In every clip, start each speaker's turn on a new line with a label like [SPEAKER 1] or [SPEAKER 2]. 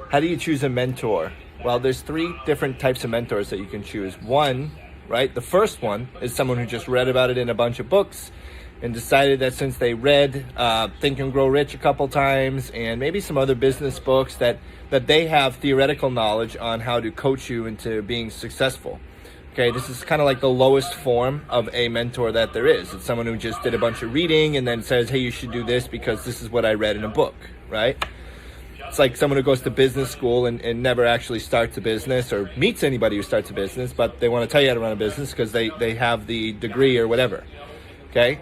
[SPEAKER 1] How do you choose a mentor? Well, there's three different types of mentors that you can choose. One, right, the first one is someone who just read about it in a bunch of books and decided that since they read Think and Grow Rich a couple times and maybe some other business books that they have theoretical knowledge on how to coach you into being successful. Okay, this is kind of like the lowest form of a mentor that there is. It's someone who just did a bunch of reading and then says, hey, you should do this because this is what I read in a book, right? It's like someone who goes to business school and never actually starts a business or meets anybody who starts a business, but they want to tell you how to run a business because they have the degree or whatever. Okay.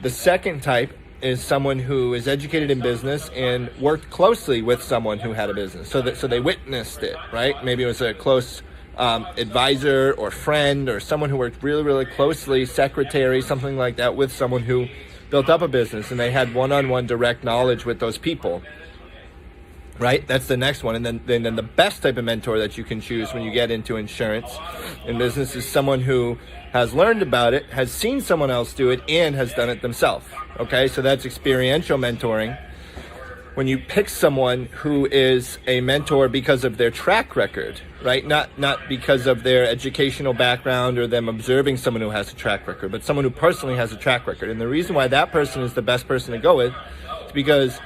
[SPEAKER 1] The second type is someone who is educated in business and worked closely with someone who had a business, so they witnessed it, right? Maybe it was a close advisor or friend or someone who worked really, really closely, secretary, something like that, with someone who built up a business and they had one-on-one direct knowledge with those people. Right? That's the next one. And then the best type of mentor that you can choose when you get into insurance and business is someone who has learned about it, has seen someone else do it, and has done it themselves. Okay? So that's experiential mentoring. When you pick someone who is a mentor because of their track record, right? Not because of their educational background or them observing someone who has a track record, but someone who personally has a track record. And the reason why that person is the best person to go with is because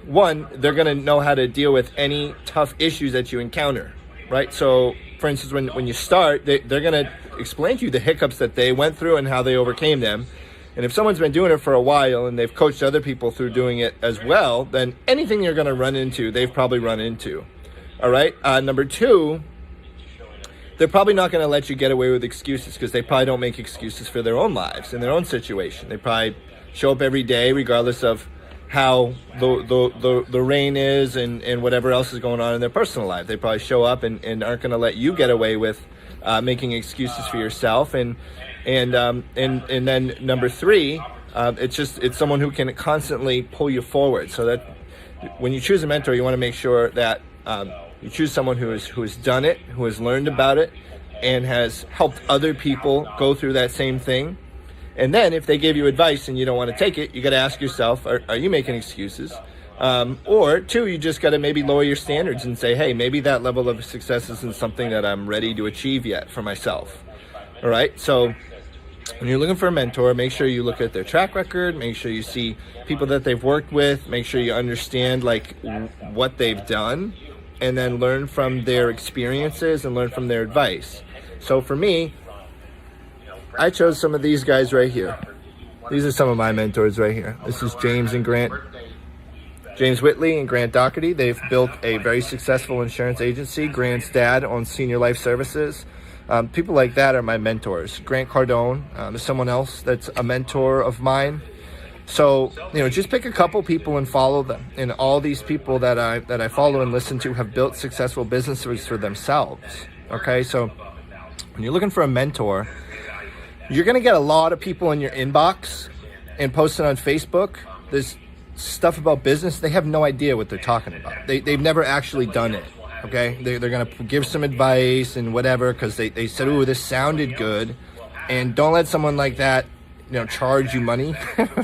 [SPEAKER 1] one, they're going to know how to deal with any tough issues that you encounter, right? So, for instance, when you start, they're going to explain to you the hiccups that they went through and how they overcame them. And if someone's been doing it for a while and they've coached other people through doing it as well, then anything you're going to run into, they've probably run into. All right? Number two, they're probably not going to let you get away with excuses because they probably don't make excuses for their own lives and their own situation. They probably show up every day regardless of how the rain is and whatever else is going on in their personal life. They probably show up and aren't going to let you get away with making excuses for yourself. And then number three, it's someone who can constantly pull you forward. So that when you choose a mentor, you want to make sure that you choose someone who has done it, who has learned about it, and has helped other people go through that same thing. And then if they give you advice and you don't want to take it, you got to ask yourself, are you making excuses? Or two, you just got to maybe lower your standards and say, hey, maybe that level of success isn't something that I'm ready to achieve yet for myself. All right. So when you're looking for a mentor, make sure you look at their track record, make sure you see people that they've worked with, make sure you understand like what they've done, and then learn from their experiences and learn from their advice. So for me, I chose some of these guys right here. These are some of my mentors right here. This is James Whitley and Grant Doherty. They've built a very successful insurance agency. Grant's dad owns Senior Life Services. People like that are my mentors. Grant Cardone is someone else that's a mentor of mine. So, just pick a couple people and follow them. And all these people that I follow and listen to have built successful businesses for themselves. Okay, so when you're looking for a mentor, you're going to get a lot of people in your inbox and posting on Facebook. There's stuff about business. They have no idea what they're talking about. They've never actually done it. Okay. They're going to give some advice and whatever, because they said, ooh, this sounded good. And don't let someone like that, charge you money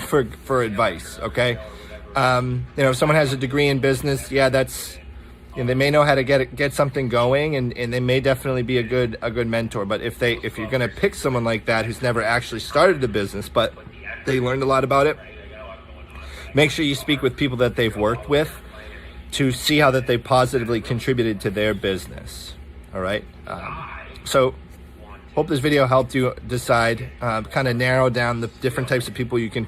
[SPEAKER 1] for advice. Okay. If someone has a degree in business, yeah, that's, they may know how to get something going, and they may definitely be a good mentor. But if you're going to pick someone like that who's never actually started a business, but they learned a lot about it, make sure you speak with people that they've worked with to see how that they positively contributed to their business. All right. So hope this video helped you decide, kind of narrow down the different types of people you can